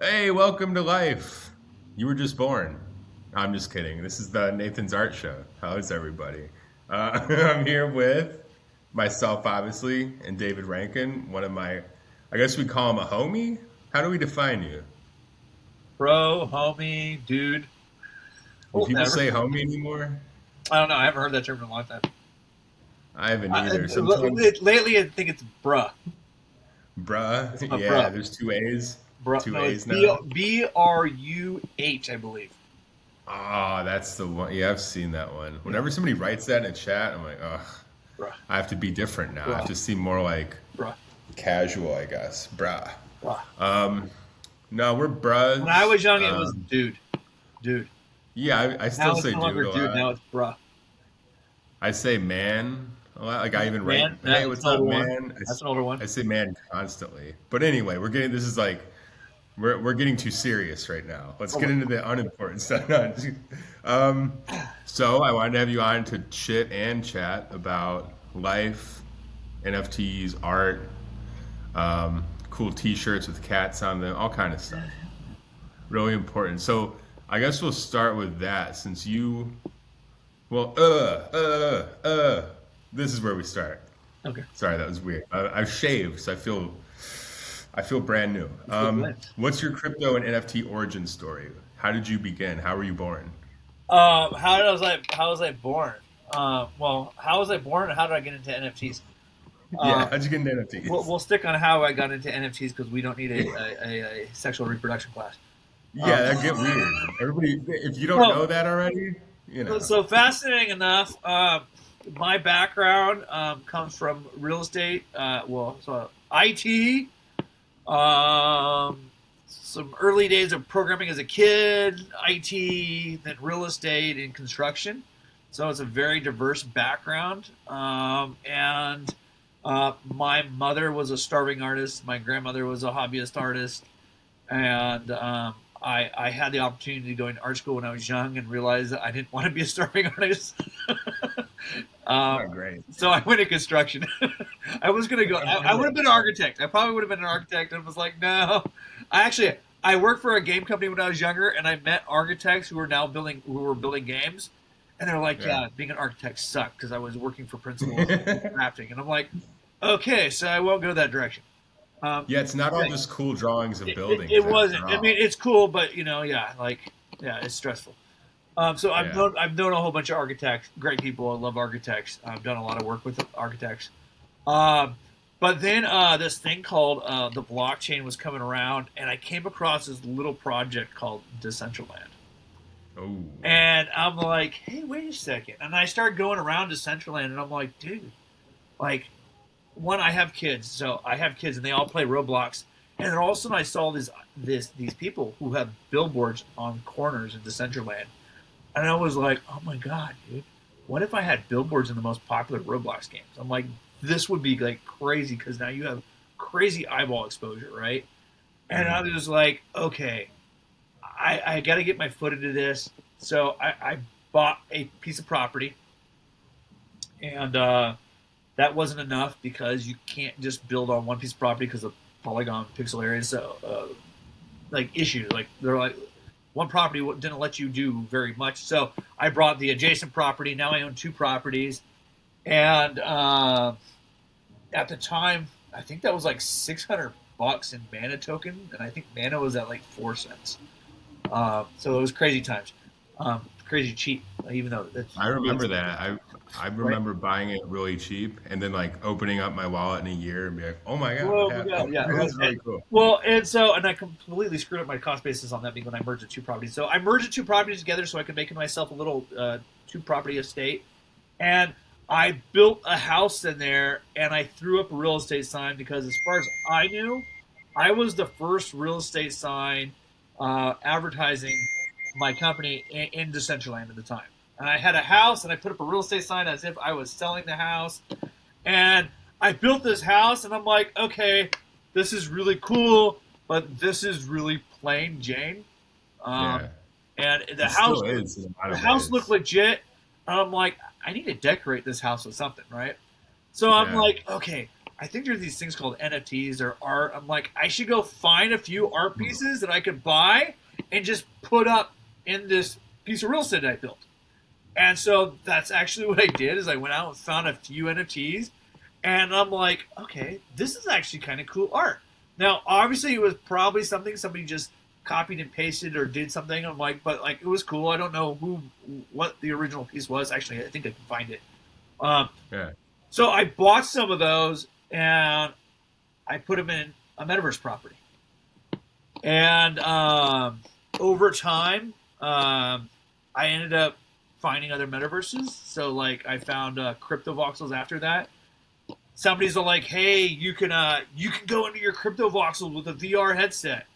Hey, welcome to life. You were just born. I'm just kidding. This is the Nathan's Art Show. How is everybody? I'm here with myself, obviously, and David Rankin, one of my, I guess we call him a homie. How do we define you? Bro, homie, dude, Do people whatever. say homie anymore? I don't know. I haven't heard that term in a long time. I haven't either. Sometimes, Lately, I think it's bruh. It's bruh, my yeah, bruh. there's two A's. Bruh. Two No, it's A's now. BRUH, I believe. Ah, that's the one. Yeah, I've seen that one. Whenever somebody writes that in a chat, I'm like, ugh, Bruh, I have to be different now. I have bruh, to seem more like bruh, casual, I guess. Bruh. bruh. No, we're When I bruhs. was young, it was dude, dude. Yeah, I still Now it's say no dude longer a dude. lot. Now it's bruh. I say man a lot. Like I even write, Man, hey, that's what's an up, older one. man? That's an older one. I say man constantly. But anyway, we're getting, this is like, we're getting too serious right now. Let's Oh get my into the unimportant stuff. No, um, so I wanted to have you on to chit and chat about life, NFTs, art, cool T-shirts with cats on them, all kind of stuff. Really important. So I guess we'll start with that since you, well, this is where we start. Okay. Sorry, that was weird. I've shaved, so I feel brand new. You feel good. What's your crypto and NFT origin story? How did you begin? How were you born? How was I born? Well, how was I born and how did I get into NFTs? Yeah, Uh, how'd you get into we'll, NFTs? we'll stick on how I got into NFTs because we don't need a sexual reproduction class. Um, Yeah, that get weird. Everybody, if you don't know so, that already, you know. so fascinating enough. My background comes from real estate. So IT. Some early days of programming as a kid, IT, then real estate and construction. So it's a very diverse background. And my mother was a starving artist. My grandmother was a hobbyist artist. And I had the opportunity to go into art school when I was young and realized that I didn't want to be a starving artist. Oh, um, great. so I went to construction. I was gonna go. I would have Everyone been an architect. I probably would have been an architect, and was like, no. I worked for a game company when I was younger, and I met architects who were building games, and they're like, Yeah. yeah, being an architect sucked because I was working for principals and drafting, and I'm like, okay, so I won't go that direction. Yeah, it's not all Yeah, just cool drawings of it buildings wasn't. after I mean, all. it's cool, but yeah, it's stressful. So Yeah. I've known a whole bunch of architects, great people. I love architects. I've done a lot of work with architects. Um, but then this thing called the blockchain was coming around, and I came across this little project called Decentraland. Oh, And I'm like, hey, wait a second. And I started going around Decentraland, and I'm like, dude, like, one, I have kids, so I have kids, and they all play Roblox. And then all of a sudden, I saw these people who have billboards on corners in Decentraland, and I was like, oh my god, dude, what if I had billboards in the most popular Roblox games? I'm like, this would be like crazy because now you have crazy eyeball exposure, right? And I was like, okay, I got to get my foot into this. So I bought a piece of property, and that wasn't enough because you can't just build on one piece of property because of polygon pixel areas. So like issues, like they're like one property didn't let you do very much. So I brought the adjacent property. Now I own two properties, and at the time, I think that was like $600 in mana token, and I think mana was at like 4 cents. So it was crazy times, crazy cheap, even though that's I really remember expensive, that. I right? remember buying it really cheap and then like opening up my wallet in a year and be like, "Oh my God, what Well, yeah, happened?" yeah. That's really cool. And I completely screwed up my cost basis on that when I merged the two properties. So I merged the two properties together so I could make myself a little two property estate, and I built a house in there, and I threw up a real estate sign because, as far as I knew, I was the first real estate sign advertising my company in Decentraland at the time. And I had a house, and I put up a real estate sign as if I was selling the house, and I built this house, and I'm like, okay, this is really cool, but this is really plain Jane. Um, Yeah, and it still is in a lot the of house looked ways. legit. And I'm like, I need to decorate this house with something, right? So I'm Yeah, like, okay, I think there's these things called NFTs or art. I'm like, I should go find a few art pieces that I could buy and just put up in this piece of real estate I built. And so that's actually what I did is I went out and found a few NFTs, and I'm like, okay, this is actually kind of cool art. Now, obviously, it was probably something somebody just copied and pasted or did something. I'm like, but like it was cool. I don't know what the original piece was. Actually, I think I can find it. Yeah. So I bought some of those and I put them in a metaverse property. And over time, I ended up finding other metaverses. So like I found crypto voxels after that. Somebody's like, hey, you can go into your crypto voxel with a VR headset.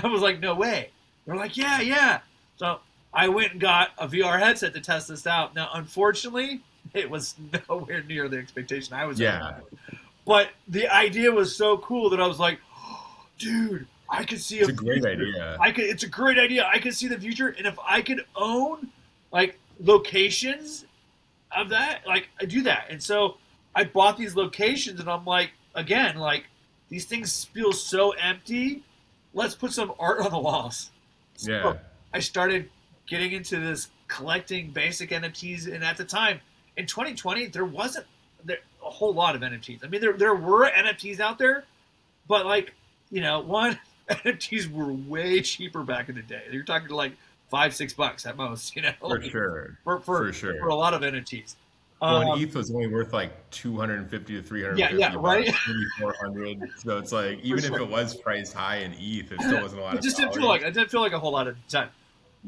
I was like, no way. They're like, yeah. So I went and got a VR headset to test this out. Now, unfortunately, it was nowhere near the expectation I was having. But the idea was so cool that I was like, oh, dude, I could see it's a great idea. It's a great idea. I could see the future. And if I could own like locations of that, like I do that. And so I bought these locations and I'm like, again, like these things feel so empty. Let's put some art on the walls. So I started getting into this collecting basic NFTs. And at the time, in 2020, there wasn't a whole lot of NFTs. I mean, there were NFTs out there, but like, NFTs were way cheaper back in the day. You're talking like $5-6 at most, For sure. For a lot of NFTs. Well, and ETH was only worth like 250 to 350. Yeah, right. Maybe 400. So it's like even if it was priced high in ETH, it still wasn't a lot. It didn't feel like a whole lot at the time.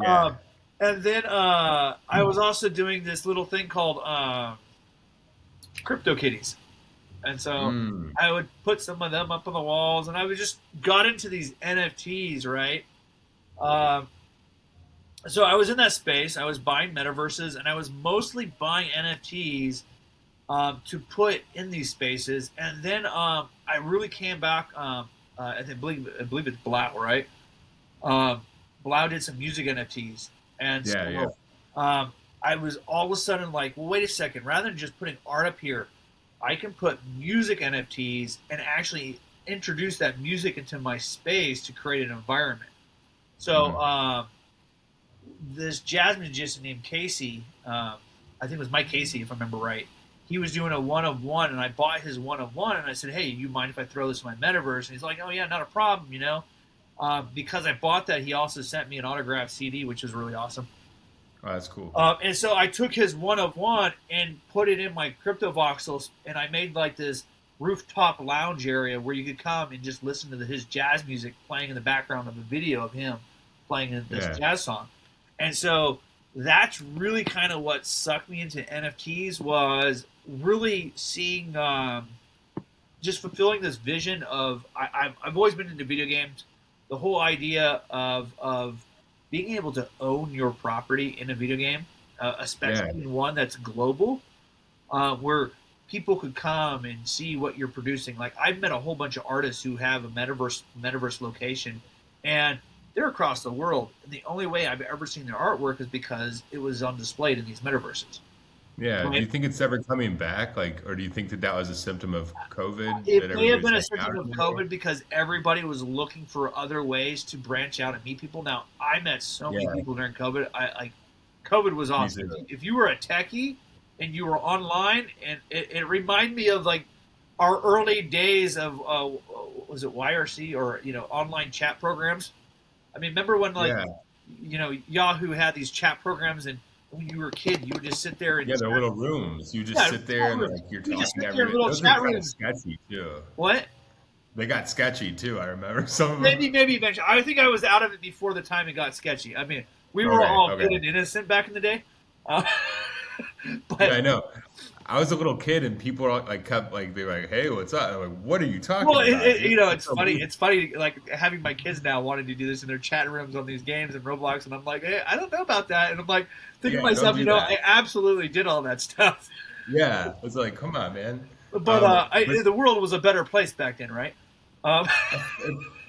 Yeah. And then I was also doing this little thing called crypto kitties, and so I would put some of them up on the walls, and I would just got into these NFTs, right? So I was in that space. I was buying metaverses, and I was mostly buying NFTs to put in these spaces. And then I really came back. I believe it's Blau, right? Blau did some music NFTs, and I was all of a sudden like, well, wait a second. Rather than just putting art up here, I can put music NFTs and actually introduce that music into my space to create an environment. So. This jazz musician named Casey, I think it was Mike Casey, if I remember right. He was doing a 1-of-1, and I bought his 1-of-1, and I said, hey, you mind if I throw this in my metaverse? And he's like, oh, yeah, not a problem, Because I bought that, he also sent me an autographed CD, which was really awesome. Oh, that's cool. And so I took his 1-of-1 and put it in my crypto voxels, and I made like this rooftop lounge area where you could come and just listen to his jazz music playing in the background of a video of him playing this jazz song. And so that's really kind of what sucked me into NFTs was really seeing, just fulfilling this vision of I've always been into video games. The whole idea of being able to own your property in a video game, especially in one that's global, where people could come and see what you're producing. Like I've met a whole bunch of artists who have a metaverse location, and they're across the world, and the only way I've ever seen their artwork is because it was on display in these metaverses. Yeah. Right? Do you think it's ever coming back? Or do you think that was a symptom of COVID? It may have been a symptom of COVID because everybody was looking for other ways to branch out and meet people. Now, I met so many people during COVID. COVID was awesome. If you were a techie and you were online, and it reminded me of like our early days of was it YRC or online chat programs. I mean, remember when Yahoo had these chat programs, and when you were a kid, you would just sit there and they're little rooms. You just sit there and you're talking every little chat rooms. Sketchy too. What? They got sketchy too. I remember some of them. Maybe eventually. I think I was out of it before the time it got sketchy. I mean, we were all good and innocent back in the day. But I know. I was a little kid, and people were they were like, "Hey, what's up?" I'm like, "What are you talking about?" It's funny. It's funny, like having my kids now wanting to do this in their chat rooms on these games and Roblox, and I'm like, "Hey, I don't know about that," and I'm like thinking to myself, I absolutely did all that stuff. Yeah, it's like, come on, man. But the world was a better place back then, right?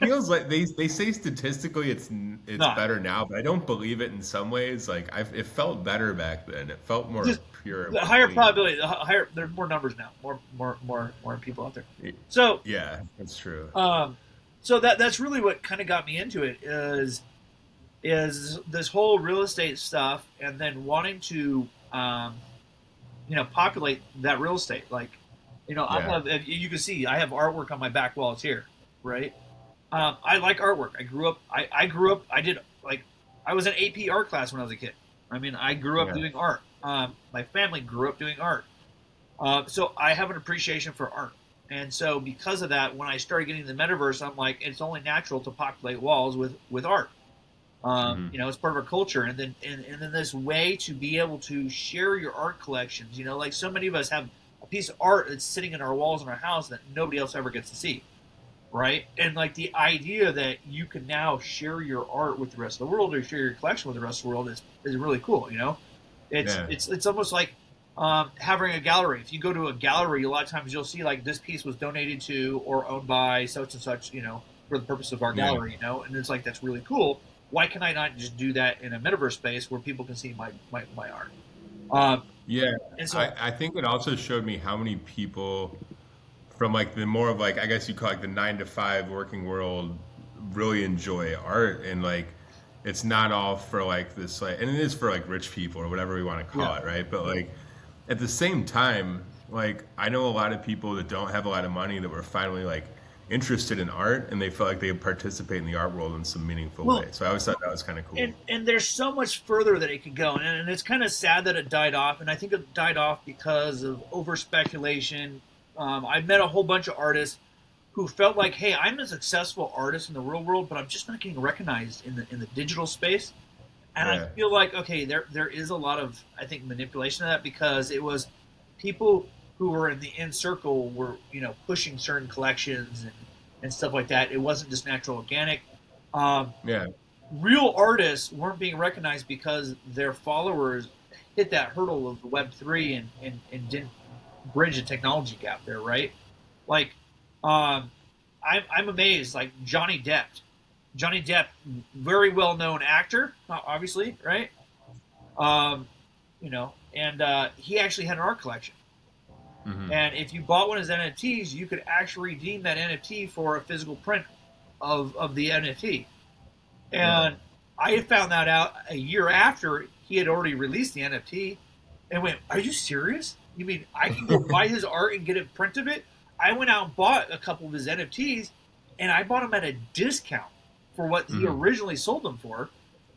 feels like they say statistically it's No, better now, but I don't believe it in some ways. Like it felt better back then. It felt more just pure, the more higher clean. probability, the higher. There's more numbers now, more people out there. So, Yeah, that's true. um, so that's really what kind of got me into it is this whole real estate stuff, and then wanting to populate that real estate. Like, I Yeah, have, if you can see, I have artwork on my back walls here, right? I like artwork. I grew up. I did like I was an AP art class when I was a kid. I mean, I grew up yeah, doing art. My family grew up doing art. So I have an appreciation for art. And so because of that, when I started getting the metaverse, I'm like, it's only natural to populate walls with art. hmm It's part of our culture, and then this way to be able to share your art collections. Like so many of us have a piece of art that's sitting in our walls in our house that nobody else ever gets to see, right? And like the idea that you can now share your art with the rest of the world or share your collection with the rest of the world is really cool. It's yeah, it's it's almost like having a gallery. If you go to a gallery, a lot of times you'll see like this piece was donated to or owned by such and such, for the purpose of our yeah. gallery, and it's like that's really cool. Why can I not just do that in a metaverse space where people can see my art? Um, Yeah, and I, so, I think it also showed me how many people from like the more of like I guess you call it like the 9 to 5 working world really enjoy art and like it's not all for like this like and it is for like rich people or whatever we want to yeah, call it, right? But like at the same time, like I know a lot of people that don't have a lot of money that were finally like interested in art and they felt like they would participate in the art world in some meaningful way. well, So I always thought that was kind of cool. and there's so much further that it could go, and it's kind of sad that it died off. And I think it died off because of over speculation. I met a whole bunch of artists who felt like, hey, I'm a successful artist in the real world, but I'm just not getting recognized in the digital space. And I Yeah. feel like, okay, there is a lot of, I think, manipulation of that, because it was people who were in the in circle were pushing certain collections and stuff like that. It wasn't just natural organic. Um, Yeah. Real artists weren't being recognized because their followers hit that hurdle of Web3 and didn't bridge the technology gap there, right? Like, um, I'm amazed. Like Johnny Depp, very well known actor, obviously, right? Um, and he actually had an art collection. hmm And if you bought one of his NFTs, you could actually redeem that NFT for a physical print of the NFT. Yeah. And I found that out a year after he had already released the NFT, and went, "Are you serious? You mean I can go buy his art and get a print of it?" I went out and bought a couple of his NFTs, and I bought them at a discount for what he hmm originally sold them for,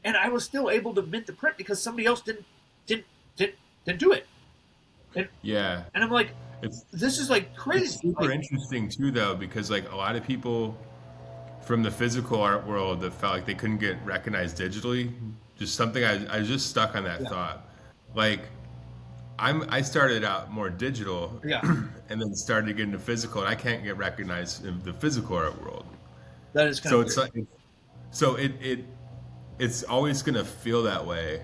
and I was still able to mint the print because somebody else didn't didn't, didn't do it. And, Yeah. and I'm like, It's this is like it's crazy. super Like, interesting too though because like a lot of people from the physical art world that felt like they couldn't get recognized digitally. Just something I was just stuck on that yeah, thought. Like I started out more digital yeah, and then started to get into physical and I can't get recognized in the physical art world. that is kind So of it's weird. like so it's always gonna feel that way.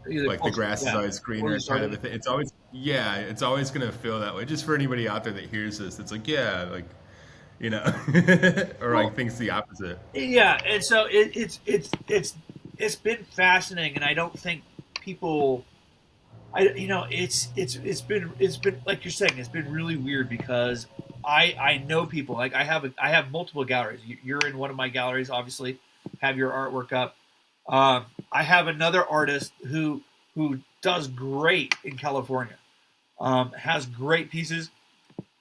Either Like the close, grass is yeah, always or you greener kind started of a it. thing. It's always yeah, it's always gonna feel that way. Just for anybody out there that hears this, it's like, yeah, like you know, or like Well, thinks the opposite. yeah, and so it's been fascinating, and I don't think people, it's been like you're saying, it's been really weird because I know people, like I have multiple galleries. You're in one of my galleries, obviously, have your artwork up. I have another artist who does great in California, has great pieces.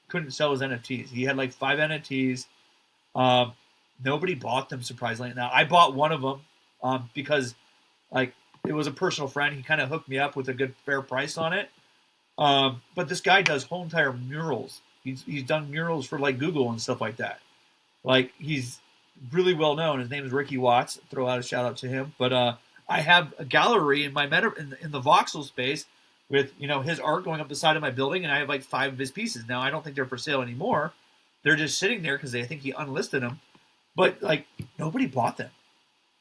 Couldn't sell his NFTs. He had like 5 NFTs. Um, Nobody bought them, surprisingly. Now I bought one of them because like it was a personal friend. He kind of hooked me up with a good fair price on it. But this guy does whole entire murals. He's done murals for like Google and stuff like that. Like he's really well known. His name is Ricky Watts. Throw out a shout out to him. But I have a gallery in my in the voxel space with his art going up the side of my building, and I have like 5 of his pieces. Now I don't think they're for sale anymore. They're just sitting there because they think he unlisted them. But like nobody bought them,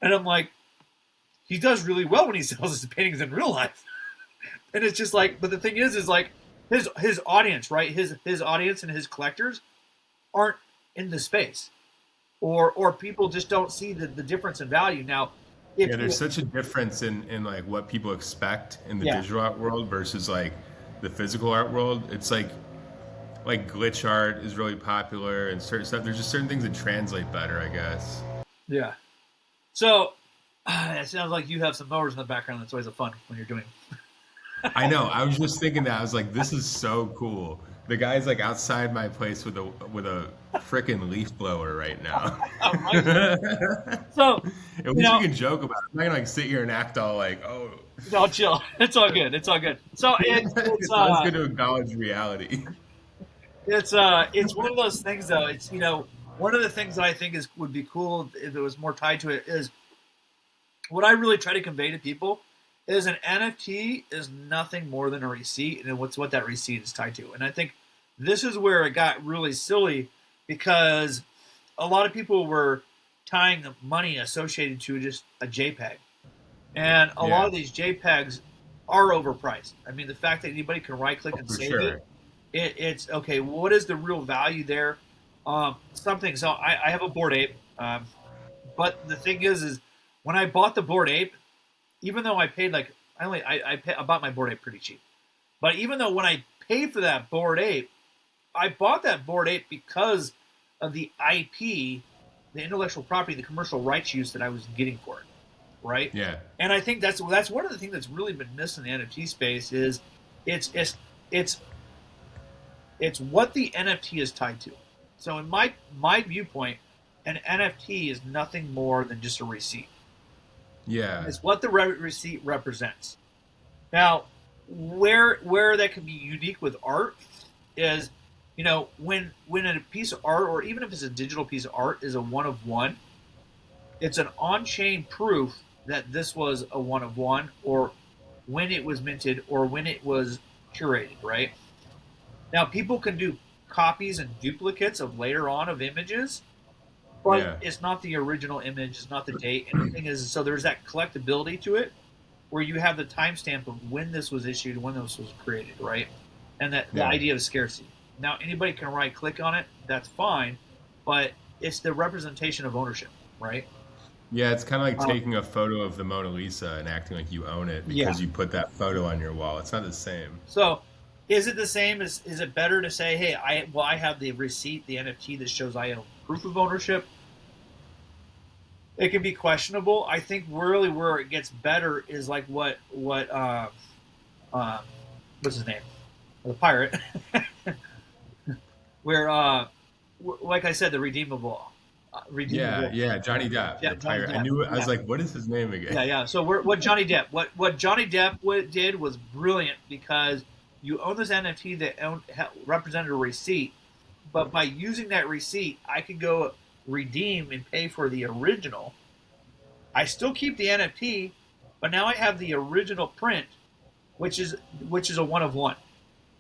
and I'm like, he does really well when he sells his paintings in real life. And it's just like, but the thing is like his audience, right? His audience and his collectors aren't in the space, or people just don't see the difference in value. Now, if Yeah, there's such a difference in like what people expect in the yeah, digital art world versus like the physical art world. It's like glitch art is really popular and certain stuff. There's just certain things that translate better, I guess. yeah. So it sounds like you have some mowers in the background. That's always a fun when you're doing. I know. I was just thinking that. I was like, this is so cool. The guy's like outside my place with a freaking leaf blower right now. So At you least we know, can joke about it. I'm not gonna like sit here and act all like, oh, no, chill. It's all good. It's all good. So it's always good to acknowledge reality. it's one of those things though. It's one of the things that I think is would be cool if it was more tied to it is what I really try to convey to people is an NFT is nothing more than a receipt, and what that receipt is tied to. And I think this is where it got really silly because a lot of people were tying the money associated to just a JPEG, and a lot Yeah, of these JPEGs are overpriced. I mean, the fact that anybody can right click and for save sure. it's okay. What is the real value there? Something. So I have a Bored Ape, but the thing is when I bought the Bored Ape, even though I paid like I bought my Bored Ape pretty cheap, but even though when I paid for that Bored Ape, I bought that Bored Ape because of the IP, the intellectual property, the commercial rights use that I was getting for it, right? Yeah, And I think that's one of the things that's really been missed in the NFT space is it's it's it's it's what the NFT is tied to. So in my viewpoint, an NFT is nothing more than just a receipt. yeah, It's what the receipt represents. Now, where that can be unique with art is, when a piece of art, or even if it's a digital piece of art, is a one of one, it's an on-chain proof that this was a one of one, or when it was minted, or when it was curated. Right now, people can do copies and duplicates of later on of images, but yeah, it's not the original image. It's not the date. And the thing is, so there's that collectability to it, where you have the timestamp of when this was issued, when this was created, right? And that the yeah. idea of scarcity. Now, anybody can right click on it. That's fine, but it's the representation of ownership, right? Yeah, it's kind of like Um, taking a photo of the Mona Lisa and acting like you own it yeah. because you put that photo on your wall. It's not the same. So, is it the same? Is it better to say, hey, I have the receipt, the NFT that shows I own proof of ownership? It can be questionable. I think really where it gets better is like uh, what's his name, the pirate, where like I said, the Yeah, redeemable, yeah, Johnny Depp, yeah, the Johnny pirate. I Depp, knew it. I was yeah, like, what is his name again? yeah, yeah. So what Johnny Depp did was brilliant because you own this NFT that represented a receipt, but by using that receipt, I could go redeem and pay for the original. I still keep the NFT, but now I have the original print, which is a one of one,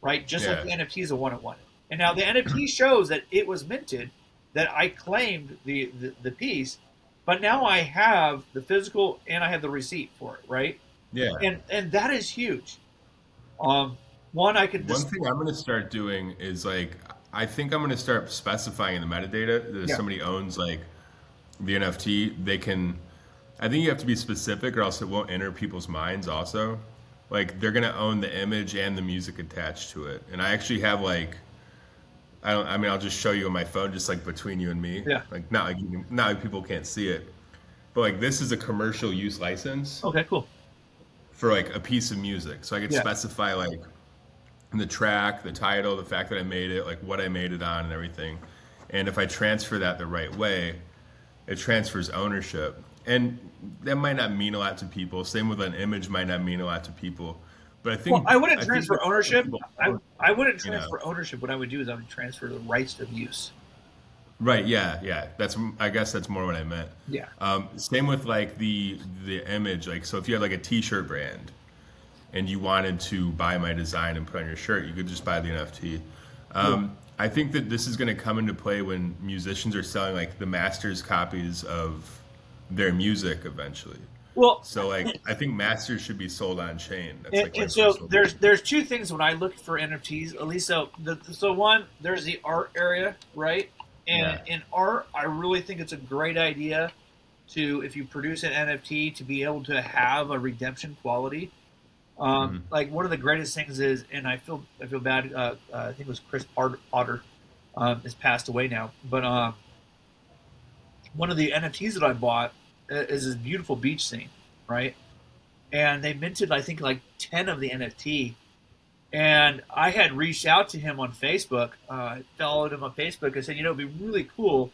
right? Just like Yeah, the NFT is a one of one. And now the NFT shows that it was minted, that I claimed the piece, but now I have the physical and I have the receipt for it, right? yeah. And that is huge. Um, one I could One just thing I'm going to start doing is like, I think I'm going to start specifying in the metadata that if yeah somebody owns like the NFT, they can. I think you have to be specific, or else it won't enter people's minds. Also, like they're going to own the image and the music attached to it. And I actually have like, I don't. I mean, I'll just show you on my phone, just like between you and me. yeah Like not like people can't see it, but like this is a commercial use license okay cool for like a piece of music. So I could yeah specify like the track, the title, the fact that I made it, like what I made it on and everything. And if I transfer that the right way, it transfers ownership. And that might not mean a lot to people. Same with an image might not mean a lot to people. But Well, I wouldn't I think transfer that ownership. people I own, I wouldn't you know. transfer ownership. What I would do is I would transfer the rights of use. Right, yeah, yeah. That's I guess that's more what I meant. Yeah. Same with like the image. Like so if you had like a t-shirt brand and you wanted to buy my design and put on your shirt, you could just buy the NFT. Cool. I think that this is going to come into play when musicians are selling like the masters copies of their music eventually. Well, So like I think masters should be sold on chain. That's and, like my and so personal there's belief. there's two things when I look for NFTs. At least so one there's the art area, right? And Yeah. in art, I really think it's a great idea to, if you produce an NFT, to be able to have a redemption quality. Hmm. Like one of the greatest things is, and I feel bad. I think it was Chris Potter, has passed away now. But one of the NFTs that I bought is this beautiful beach scene, right? And they minted, I think, like 10 of the NFT. And I had reached out to him on Facebook. I followed him on Facebook. I said, it'd be really cool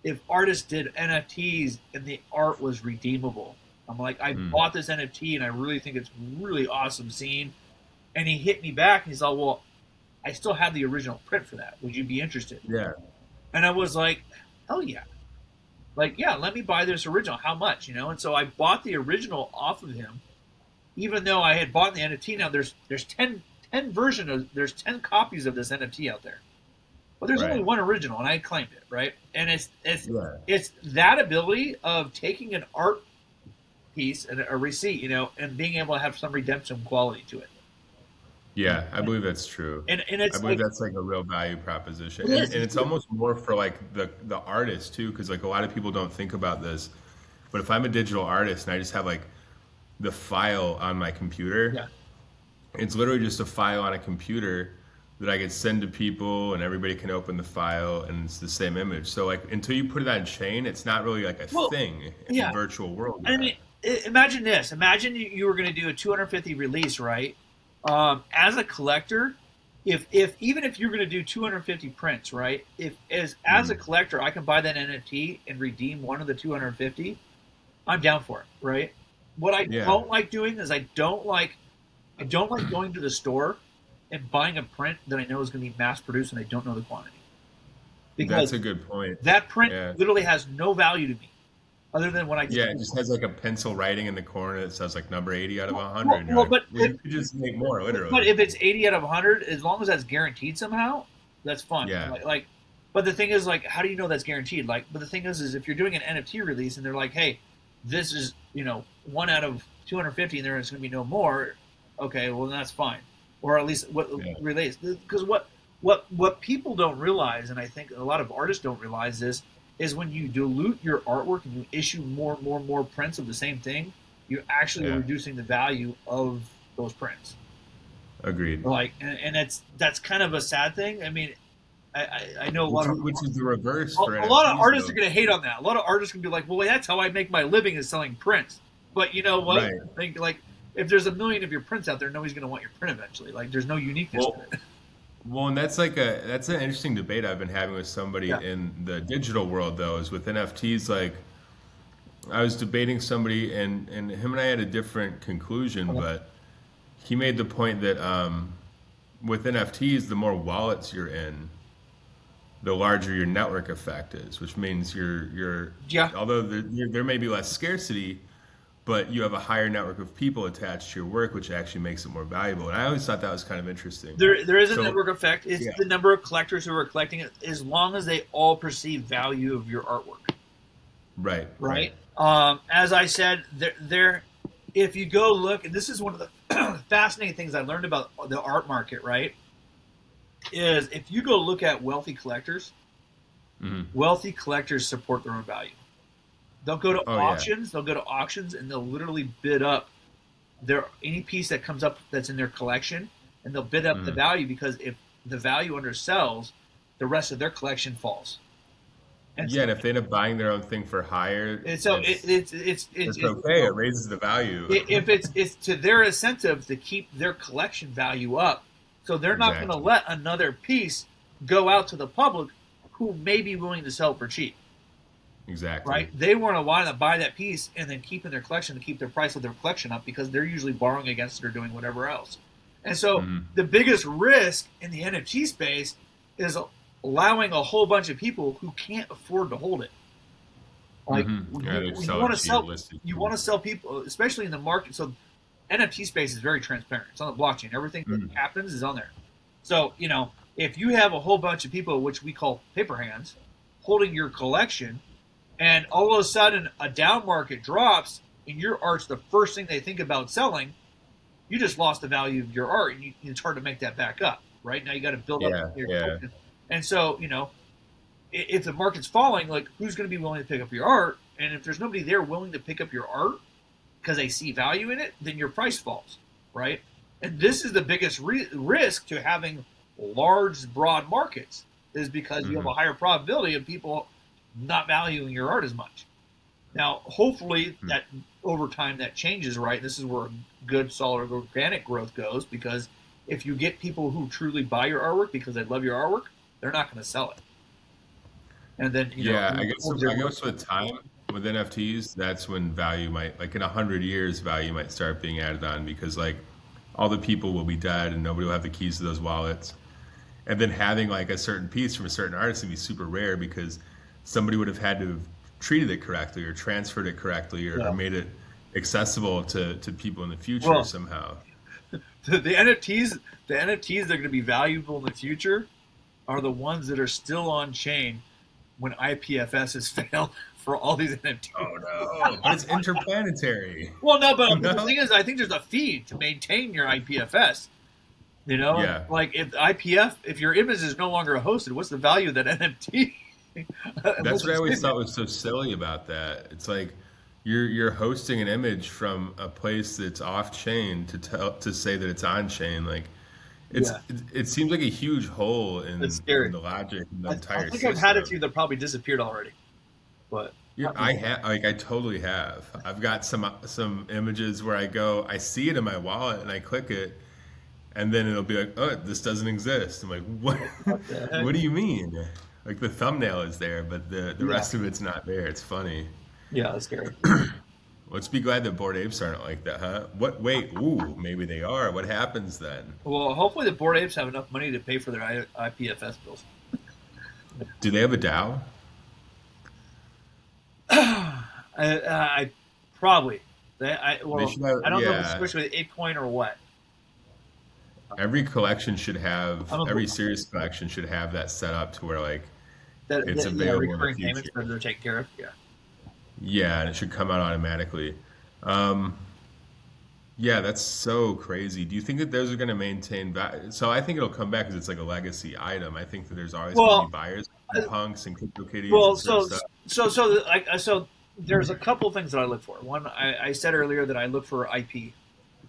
if artists did NFTs and the art was redeemable. I'm like, I Mm. bought this NFT and I really think it's really awesome scene. And he hit me back and he's like, well, I still have the original print for that. Would you be interested? Yeah. And I was like, hell yeah. Like, yeah, let me buy this original. How much? And so I bought the original off of him, even though I had bought the NFT. Now there's 10 there's 10 copies of this NFT out there. But there's only Right. one original, and I claimed it, right? And Yeah. it's that ability of taking an art piece and a receipt, and being able to have some redemption quality to it. Yeah, I believe that's true. And I it's believe like that's like a real value proposition. it And is. and it's almost more for like the artist too, because like a lot of people don't think about this. But if I'm a digital artist and I just have like the file on my computer, Yeah. it's literally just a file on a computer that I can send to people and everybody can open the file and it's the same image. So like until you put it on chain, it's not really like a Well, thing in the yeah. virtual world I yet. mean, imagine this. Imagine you were going to do a 250 release, right? As a collector, if even if you're going to do 250 prints, right? If as a Mm. collector, I can buy that NFT and redeem one of the 250. I'm down for it, right? What I Yeah, don't like doing is I don't like going to the store and buying a print that I know is going to be mass produced and I don't know the quantity, because that's a good point. that print Yeah. literally has no value to me other than what I just Yeah, it paid just for. has like a pencil writing in the corner that says like number 80 out of Well, 100. well, And you're well, like, but well, you could just make more, but literally. if it's 80 out of 100, as long as that's guaranteed somehow, that's fine. Yeah. But the thing is, like, how do you know that's guaranteed? Like, but the thing is if you're doing an NFT release and they're like, hey, this is 1 out of 250, and there's going to be no more. Okay, well then that's fine, or at least what Yeah. release, because what people don't realize, and I think a lot of artists don't realize this, is when you dilute your artwork and you issue more prints of the same thing, you're actually Yeah. reducing the value of those prints. Agreed. Like, and that's kind of a sad thing. I mean, I know Which is the reverse for a lot of NFTs artists are though. going to hate on that. A lot of artists are going to be like, well, that's how I make my living, is selling prints. But you know what? Right. I think, like, if there's a million of your prints out there, nobody's going to want your print eventually. Like, there's no uniqueness to Well, it. well, and that's an interesting debate I've been having with somebody Yeah. in the digital world though, is with NFTs. Like I was debating somebody and him and I had a different conclusion, Okay. but he made the point that with NFTs, the more wallets you're in, the larger your network effect is, which means you're Yeah. although there may be less scarcity, but you have a higher network of people attached to your work, which actually makes it more valuable. And I always thought that was kind of interesting. There is a So network effect. It's yeah, the number of collectors who are collecting it, as long as they all perceive value of your artwork. right, right, Right. As I said, there. If you go look, and this is one of the fascinating things I learned about the art market, right? Is if you go look at hmm wealthy collectors support their own value. They'll go to oh yeah, auctions. They'll go to auctions and they'll literally bid up any piece that comes up that's in their collection, and they'll bid up the hmm value, because if the value undersells, the rest of their collection falls. And yeah. so, And if they end up buying their own thing for higher, and so it's okay. It raises the value. if it's to their incentive to keep their collection value up, so they're not going to Exactly, let another piece go out to the public who may be willing to sell it for cheap, exactly. right? They want to want to buy that piece and then keep in their collection to keep their price of their collection up, because they're usually borrowing against it or doing whatever else. And so hmm the biggest risk in the NFT space is allowing a whole bunch of people who can't afford to hold it. Like, Yeah, they you sell want it to to you sell, listed. people, especially in the market. So NFT space is very transparent. It's on the blockchain. Everything that Mm. happens is on there. So if you have a whole bunch of people, which we call paper hands, holding your collection, and all of a sudden a down market drops and your art's the first thing they think about selling, you just lost the value of your art, and it's hard to make that back up. Right now, you got to build up Yeah, your yeah, collection. And so if the market's falling, like who's going to be willing to pick up your art? And if there's nobody there willing to pick up your art because they see value in it, then your price falls, right? And this is the biggest risk to having large, broad markets, is because you have a higher probability of people not valuing your art as much. Now, hopefully, that over time that changes, right? This is where good, solid, organic growth goes, because if you get people who truly buy your artwork because they love your artwork, they're not going to sell it. And then, I guess with time with NFTs, that's when value might, like in 100 years, value might start being added on, because like all the people will be dead and nobody will have the keys to those wallets. And then having like a certain piece from a certain artist would be super rare, because somebody would have had to have treated it correctly or transferred it correctly, or made it accessible to people in the future somehow. The NFTs that are going to be valuable in the future are the ones that are still on chain when IPFS has failed for all these NFTs. Oh no, but it's interplanetary. Well, no, but the thing is, I think there's a fee to maintain your IPFS. Like if your image is no longer hosted, what's the value of that NFT? That's what I always thought was so silly about that. It's like you're hosting an image from a place that's off chain to say that it's on chain. Like it seems like a huge hole in the logic of the entire system. I think I've had a few that probably disappeared already, but I totally have. I've got some images where I see it in my wallet and I click it, and then it'll be like, oh, this doesn't exist. I'm like, what? What do you mean? Like the thumbnail is there, but the rest of it's not there. It's funny. Yeah, that's scary. Let's be glad that Bored Apes aren't like that, huh? Maybe they are. What happens then? Well, hopefully the Bored Apes have enough money to pay for their IPFS bills. Do they have a DAO? I probably. I don't know if it's switched with ApeCoin or what. Every collection should have, every serious collection should have that set up to where like it's available. Recurring payments that they're taken care of. Yeah. Yeah, and it should come out automatically. Yeah, that's so crazy. Do you think that those are going to maintain value? So I think it'll come back because it's like a legacy item. I think that there's always going to be buyers, punks and CryptoKitties. Well, and so there's a couple things that I look for. One, I said earlier that I look for IP,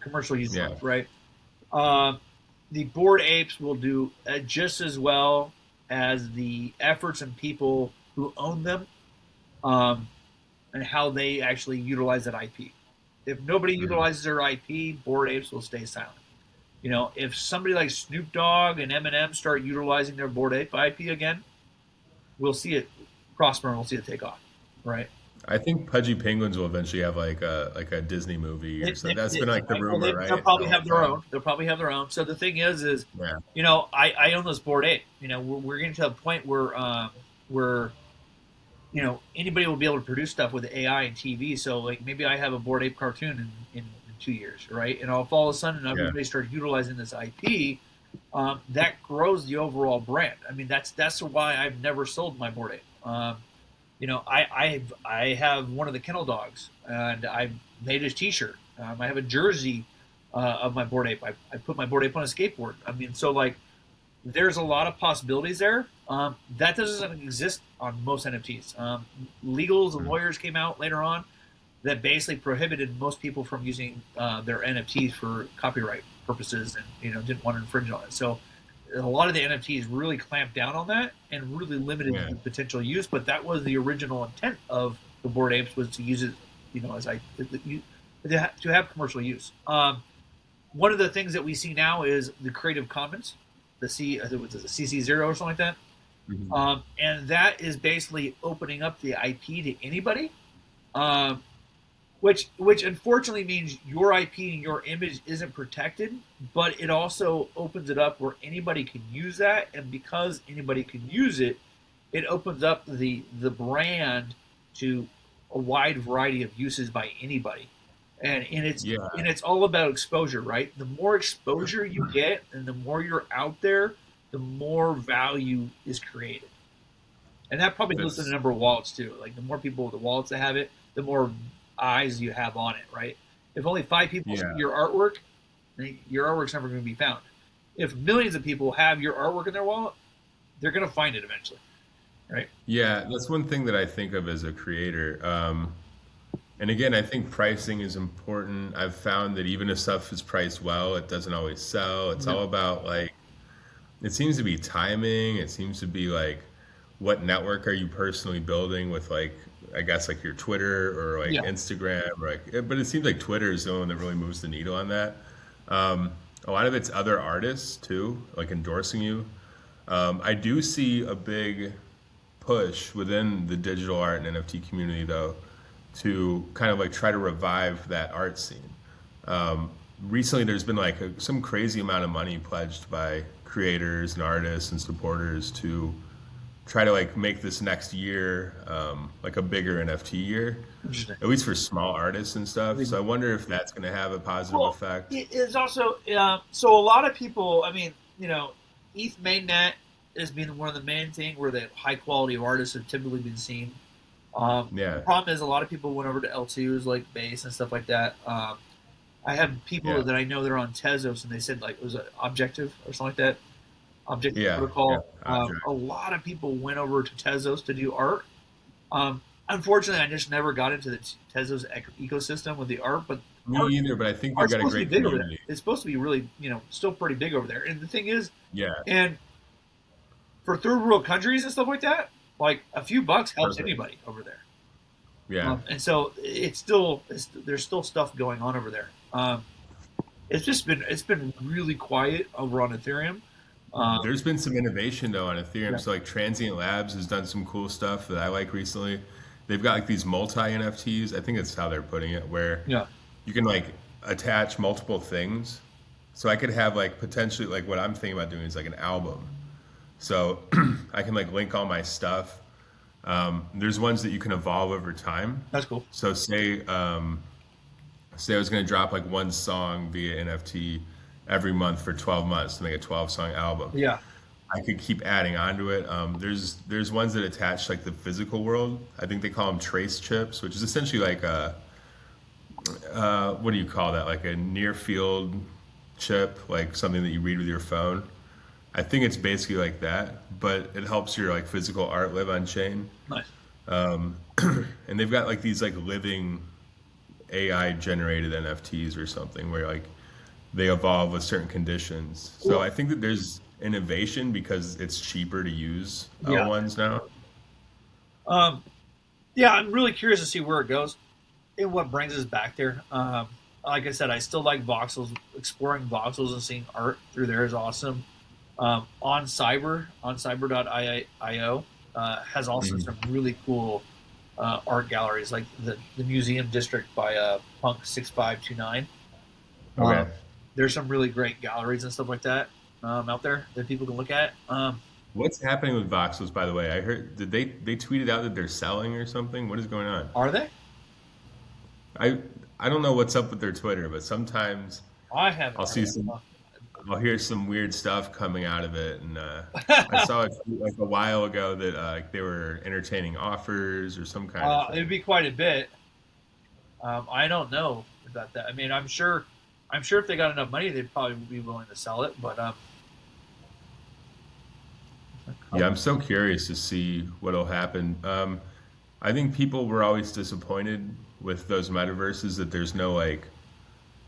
commercial use, right? The Bored Apes will do just as well as the efforts and people who own them, and how they actually utilize that IP. If nobody utilizes their IP, Bored Apes will stay silent. If somebody like Snoop Dogg and Eminem start utilizing their Bored Ape IP again, we'll see it prosper and we'll see it take off, right? I think Pudgy Penguins will eventually have like a Disney movie or something. That's been like the rumor, right? They'll probably have their own. They'll probably have their own. So the thing is I own this Bored Ape. We're getting to a point where anybody will be able to produce stuff with AI and TV. So like maybe I have a Bored Ape cartoon in 2 years, right? And all of a sudden everybody starts utilizing this IP. That grows the overall brand. I mean, that's why I've never sold my Bored Ape. I have one of the kennel dogs, and I made a T-shirt. I have a jersey of my Bored Ape. I put my Bored Ape on a skateboard. I mean, so like, there's a lot of possibilities there. That doesn't exist on most NFTs. Legals and lawyers came out later on that basically prohibited most people from using their NFTs for copyright purposes, and didn't want to infringe on it. So a lot of the NFTs really clamped down on that and really limited the potential use. But that was the original intent of the Bored Apes, was to use it, to have commercial use. One of the things that we see now is the Creative Commons, the CC0 or something like that. Mm-hmm. And that is basically opening up the IP to anybody, which unfortunately means your IP and your image isn't protected, but it also opens it up where anybody can use that. And because anybody can use it, it opens up the brand to a wide variety of uses by anybody. And it's all about exposure, right? The more exposure you get and the more you're out there, the more value is created. And that probably goes to the number of wallets too. Like the more people with the wallets that have it, the more eyes you have on it, right? If only 5 people see your artwork, your artwork's never going to be found. If millions of people have your artwork in their wallet, they're going to find it eventually. right? Yeah, that's one thing that I think of as a creator. And again, I think pricing is important. I've found that even if stuff is priced well, it doesn't always sell. It's all No. about like, it seems to be timing. It seems to be like, what network are you personally building with like, I guess like your Twitter or like Yeah. Instagram, or like, but it seems like Twitter is the one that really moves the needle on that. Um, a lot of it's other artists too, like endorsing you. I do see a big push within the digital art and NFT community, though, to kind of like try to revive that art scene. Um, Recently, there's been like some crazy amount of money pledged by creators and artists and supporters to try to like make this next year like a bigger NFT year, Interesting. at least for small artists and stuff. So I wonder if that's going to have a positive Well, effect. it's also so a lot of people. I mean, ETH mainnet has been one of the main thing where the high quality of artists have typically been seen. The Yeah, problem is a lot of people went over to L2s like base and stuff like that. I have people yeah, that I know that are on Tezos and they said like it was an objective or something like that. Objective yeah. protocol. A lot of people went over to Tezos to do art. Um, Unfortunately, I just never got into the Tezos ecosystem with the art, but Me art either, but I think they've art's got a supposed to be great big over there. community. It's supposed to be really, still pretty big over there. And the thing is, Yeah, and for third world countries and stuff like that, like a few bucks helps perfect. anybody over there. Yeah. And so there's still stuff going on over there. It's been really quiet over on Ethereum. Um, There's been some innovation though on yeah, Ethereum. So like Transient Labs has done some cool stuff that I like recently. They've got like these multi NFTs. I think that's how they're putting it, where yeah, you can like attach multiple things. So I could have like potentially like what I'm thinking about doing is like an album. So I can like link all my stuff. There's ones that you can evolve over time. that's cool. So say I was going to drop like one song via NFT every month for 12 months to make a 12-song album. Yeah, I could keep adding onto it. There's ones that attach like the physical world. I think they call them trace chips, which is essentially like a what do you call that? Like a near field chip, like something that you read with your phone. I think it's basically like that, but it helps your like physical art live on chain. nice. And they've got like these like living AI generated NFTs or something where like they evolve with certain conditions. So Well, I think that there's innovation because it's cheaper to use yeah, L1s now. um, yeah. I'm really curious to see where it goes and what brings us back there. Like I said, I still like voxels. Exploring voxels and seeing art through there is awesome. On cyber.io has also Mhm. some really cool art galleries, like the museum district by Punk 6529. Okay. Um, there's some really great galleries and stuff like that out there that people can look at. What's happening with voxels, by the way? I heard did they tweeted out that they're selling or something? What is going on? Are they? I I don't know what's up with their Twitter, but sometimes I haven't I'll heard see of some them. I'll hear some weird stuff coming out of it, and I saw it like a while ago that like they were entertaining offers or some kind of It'd thing. be quite a bit. I don't know about that. I mean, I'm sure if they got enough money, they'd probably be willing to sell it. But Yeah, I'm so curious to see what'll happen. I think people were always disappointed with those metaverses that there's no like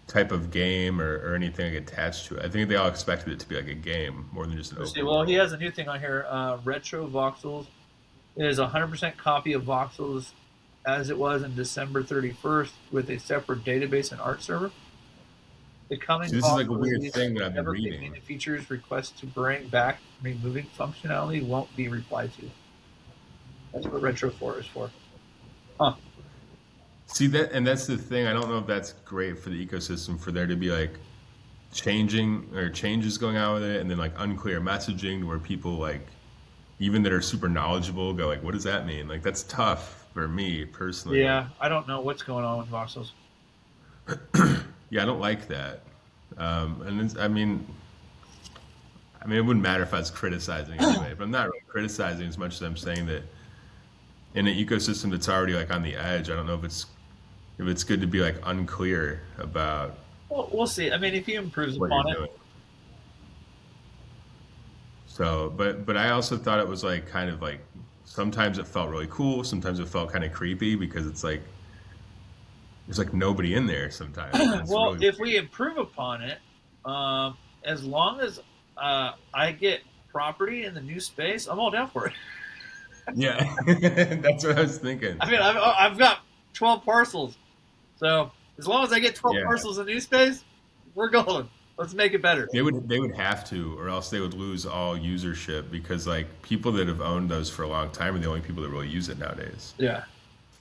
type of game or anything like, attached to it. I think they all expected it to be like a game more than just an let's see. open Well, he world. has a new thing on here. Retro voxels. It is a 100% copy of voxels as it was in December 31st with a separate database and art server. The coming See, this is fall like a weird release thing that I've been never gave reading. any features. Requests to bring back removing functionality won't be replied to. That's what Retro 4 is for. Huh. See that, and that's the thing. I don't know if that's great for the ecosystem for there to be like changing or changes going on with it, and then like unclear messaging where people like even that are super knowledgeable go like, "What does that mean?" Like that's tough for me personally. Like, Yeah, I don't know what's going on with voxels. yeah, I don't like that. And I mean, it wouldn't matter if I was criticizing anyway, but I'm not really criticizing as much as I'm saying that in an ecosystem that's already like on the edge, I don't know if it's good to be like unclear about Well, we'll see. I mean, if he improves what you're upon it, doing. So, but I also thought it was like kind of like sometimes it felt really cool. Sometimes it felt kind of creepy because it's like there's like nobody in there sometimes. And it's Well, really if we improve upon it, as long as I get property in the new space, I'm all down for it. yeah. That's what I was thinking. I mean, I've got 12 parcels, so as long as I get 12 Yeah. parcels in new space, we're golden. Let's make it better. They would have to, or else they would lose all usership because like people that have owned those for a long time are the only people that really use it nowadays. Yeah,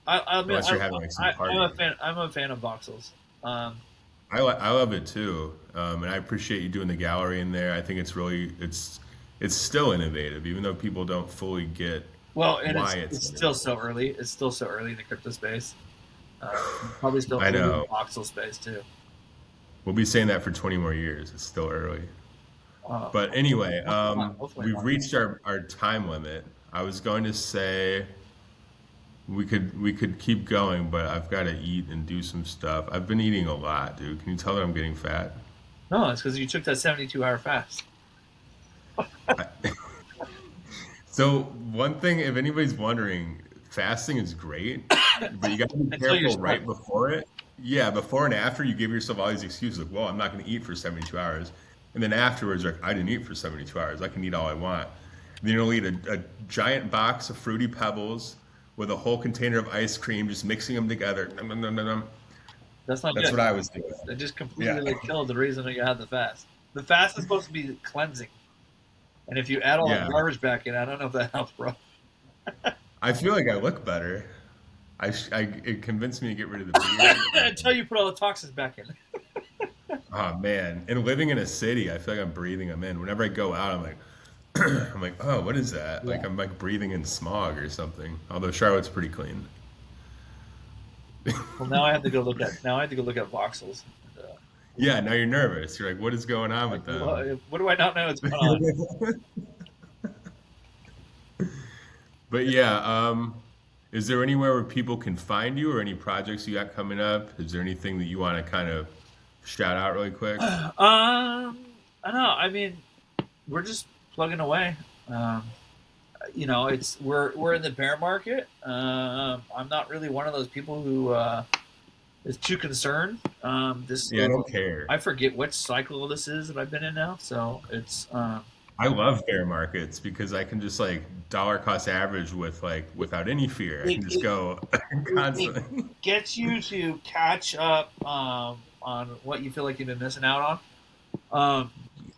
I mean, Unless you're having like some party. I'm a fan of voxels. I love it too, and I appreciate you doing the gallery in there. I think it's still innovative, even though people don't fully get Well, and why it's it's still so early. It's still so early in the crypto space. Probably still I early in the know. voxel space too. We'll be saying that for 20 more years. It's still early. Uh, But anyway, hopefully not. Hopefully we've not. reached our time limit. I was going to say we could keep going, but I've got to eat and do some stuff. I've been eating a lot, dude. Can you tell that I'm getting fat? No, it's because you took that 72-hour fast. So one thing, if anybody's wondering, fasting is great, but you got to be Until you're careful right stuck. before it. Yeah, before and after, you give yourself all these excuses like, well, I'm not going to eat for 72 hours. And then afterwards, you're like, I didn't eat for 72 hours. I can eat all I want. Then you'll eat a giant box of Fruity Pebbles with a whole container of ice cream, just mixing them together. Nom, nom, nom, nom, nom. That's not That's good. what I was doing. It just Yeah. completely killed the reason that you had the fast. The fast is supposed to be cleansing, and if you add all that Yeah. garbage back in, I don't know if that helps, bro. I feel like I look better. It convinced me to get rid of the beard. Until you put all the toxins back in. Oh man! And living in a city, I feel like I'm breathing them in. Whenever I go out, I'm like, I'm like, oh, what is that? Like Yeah. I'm like breathing in smog or something. Although Charlotte's pretty clean. Well, now I have to go look at voxels. And, Yeah, now you're nervous. You're like, what is going on with like, them? what do I not know what's going on? But yeah, is there anywhere where people can find you or any projects you got coming up? Is there anything that you want to kind of shout out really quick? I don't know. I mean, we're just plugging away. Um, it's we're in the bear market. I'm not really one of those people who is too concerned. This Yeah, I don't care. I forget which cycle this is that I've been in now. So it's I love bear markets because I can just like dollar cost average with like without any fear. I it, can just it, go it constantly. gets you to catch up on what you feel like you've been missing out on.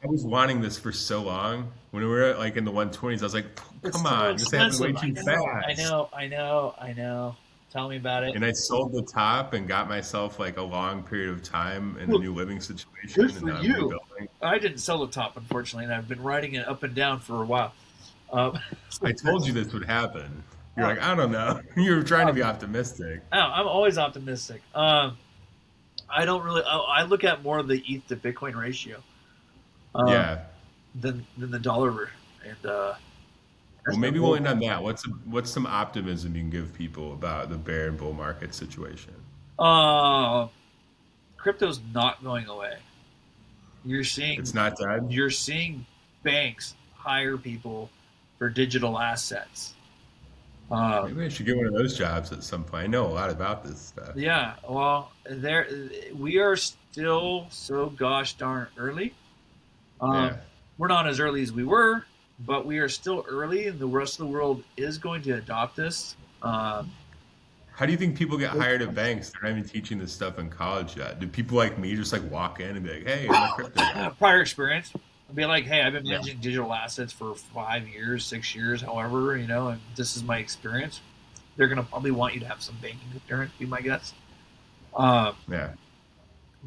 I was wanting this for so long. When we were like in the 120s, I was like, It's come so on, this happened way expensive. too fast. I know. Tell me about it. And I sold the top and got myself like a long period of time in a Well, new living situation, good and for now I'm you. rebuilding. I didn't sell the top, unfortunately, and I've been riding it up and down for a while. I told you this would happen. You're like, I don't know. You were trying to be optimistic. I'm always optimistic. I don't really. I look at more of the ETH to Bitcoin ratio Yeah. than the dollar, and Well, that's my maybe we'll goal. end on that. What's some optimism you can give people about the bear and bull market situation? Uh, Crypto's not going away. You're seeing It's not dead. you're seeing banks hire people for digital assets. Maybe I should get one of those jobs at some point. I know a lot about this stuff. Yeah, well, we are still so gosh darn early. Yeah. We're not as early as we were, but we are still early, and the rest of the world is going to adopt this. How do you think people get hired at banks? They're not even teaching this stuff in college yet. Do people like me just like walk in and be like, "Hey, I'm a crypto guy"? Prior experience, I'd be like, "Hey, I've been Yeah. managing digital assets for 5 years, 6 years, however, and this is my experience." They're going to probably want you to have some banking experience, be my guess. Um, Yeah.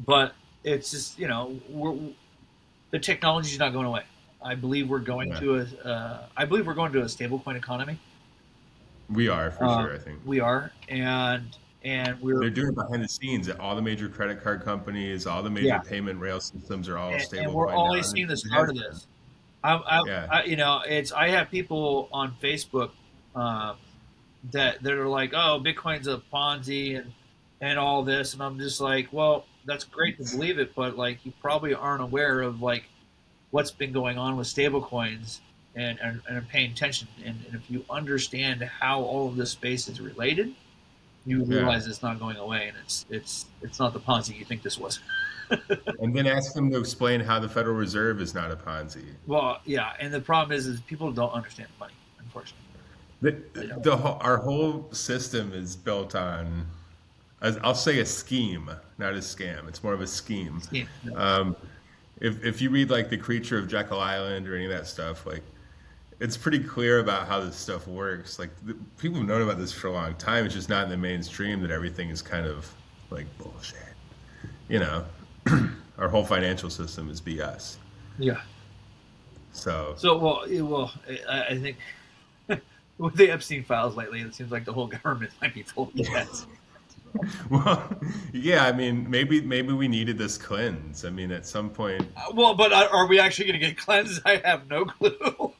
but it's just the technology's not going away. I believe we're going Yeah. to a stablecoin economy. We are for sure. I think We are, and we're they're doing it behind the scenes. All the major credit card companies, all the major yeah, payment rail systems are all and we're stablecoin only now. And seeing the it start has of been. this. Yeah. I have people on Facebook that are like, "Oh, Bitcoin's a Ponzi and all this," and I'm just like, "Well, that's great to believe it, but like you probably aren't aware of like what's been going on with stablecoins and are paying attention. And if you understand how all of this space is related, you Yeah. realize it's not going away, and it's not the Ponzi you think this was. And then ask them to explain how the Federal Reserve is not a Ponzi. Well, yeah, and the problem is people don't understand money. Unfortunately, The, they don't. our whole system is built on, I'll say, a scheme, not a scam. It's more of a scheme. Yeah. Um, if you read like The Creature of Jekyll Island or any of that stuff, like it's pretty clear about how this stuff works. Like people have known about this for a long time. It's just not in the mainstream that everything is kind of like bullshit. You know, our whole financial system is BS. Yeah. So So I think with the Epstein files lately, it seems like the whole government might be full of BS. well, yeah, I mean, maybe we needed this cleanse. I mean, at some point, Well, but are we actually going to get cleansed? I have no clue.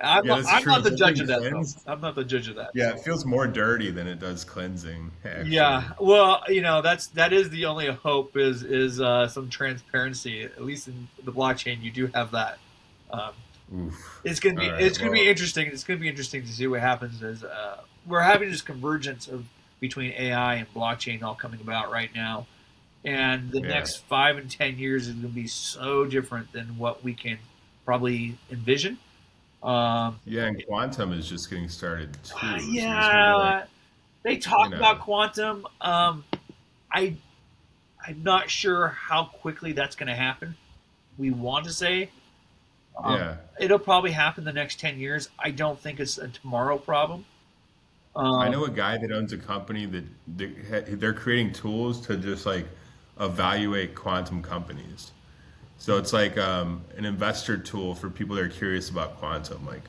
I'm, yeah, not, that's I'm true. not the judge Something of that, though. cleansed. I'm not the judge of that. Yeah, it feels more dirty than it does cleansing, actually. Yeah, well, that is the only hope is some transparency. At least in the blockchain, you do have that. Um, Oof. it's gonna be All right. be Well, interesting. It's gonna be interesting to see what happens as we're having this convergence of between AI and blockchain all coming about right now, and the yeah, next 5 and 10 years is gonna be so different than what we can probably envision. Um, yeah, and quantum is just getting started too. So there's gonna be like, yeah, they you talk about know, quantum. I I'm not sure how quickly that's going to happen. We want to say yeah. it'll probably happen the next 10 years. I don't think it's a tomorrow problem. I Um, know a guy that owns a company that they're creating tools to just like evaluate quantum companies. So it's like an investor tool for people that are curious about quantum. Like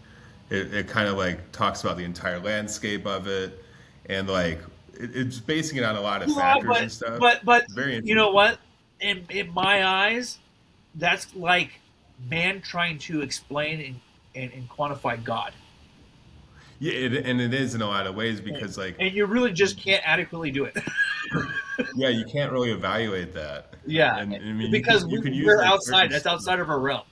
it kind of like talks about the entire landscape of it, and like it's basing it on a lot of yeah, factors and stuff. but It's very you know interesting. what? In my eyes, that's like man trying to explain and quantify God, Yeah, and it is in a lot of ways because like and you really just can't adequately do it. yeah, you can't really evaluate that. Yeah, And I mean because you can use we're like certain outside. That's outside of our realm.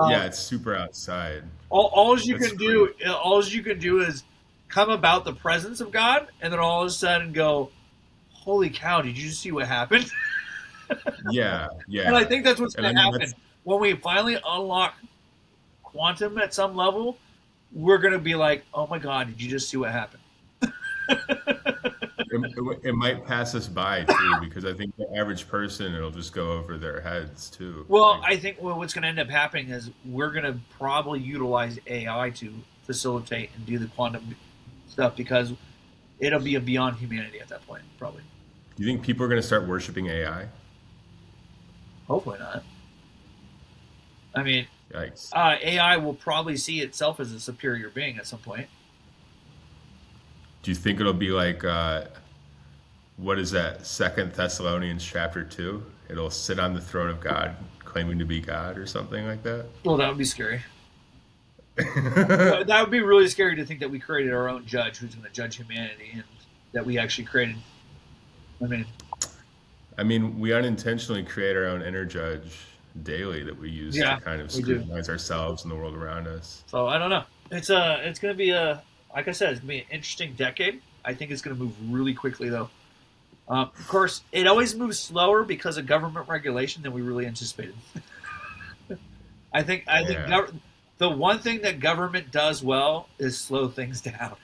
yeah, Um, it's super outside. all you That's can crazy. do, all you can do is come about the presence of God, and then all of a sudden go, "Holy cow! Did you see what happened?" Yeah, And I yeah. think that's what's And I going to mean happen that's when we finally unlock quantum at some level. We're going to be like, "Oh my God! Did you just see what happened?" it might pass us by too because I think the average person it'll just go over their heads too. Well, Like I think what's going to end up happening is we're going to probably utilize AI to facilitate and do the quantum stuff because it'll be a beyond humanity at that point, probably. do you think people are going to start worshiping AI? Hopefully not. I mean, Yikes. AI will probably see itself as a superior being at some point. Do you think it'll be like what is that? Second Thessalonians chapter 2? It'll sit on the throne of God, claiming to be God or something like that. Well, that would be scary. That would be really scary to think that we created our own judge who's going to judge humanity and that we actually created. I mean, I mean, we unintentionally create our own inner judge daily that we use to yeah, kind of we do. scrutinize ourselves and the world around us. So I don't know. It's going to be like I said, it's going to be an interesting decade. I think it's going to move really quickly though. Of course, it always moves slower because of government regulation than we really anticipated. I think Yeah. the one thing that government does well is slow things down.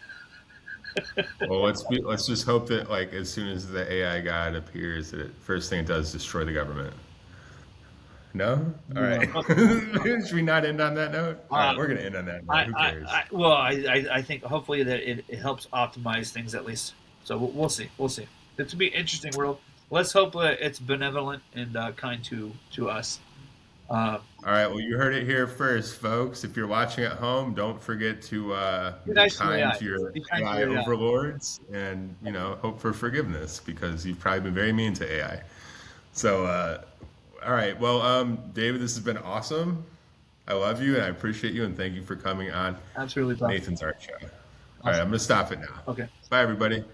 Well, let's just hope that like as soon as the AI god appears, that first thing it does is destroy the government. No? All right. No. Should we not end on that note? All right, Uh, we're gonna end on that note. I, Who I, cares? I well, I think hopefully that it helps optimize things at least. So we'll see. We'll see. It's gonna be an interesting world. Let's hope that it's benevolent and kind to us. Uh, All right. Well, you heard it here first, folks. If you're watching at home, don't forget to be be nice to kind AI. to your Be kind to AI your AI. overlords, and hope for forgiveness because you've probably been very mean to AI. So, all right. Well, David, this has been awesome. I love you and I appreciate you and thank you for coming on Absolutely, Tom. Nathan's Art Show. All right, Awesome. I'm gonna stop it now. Okay. Bye, everybody.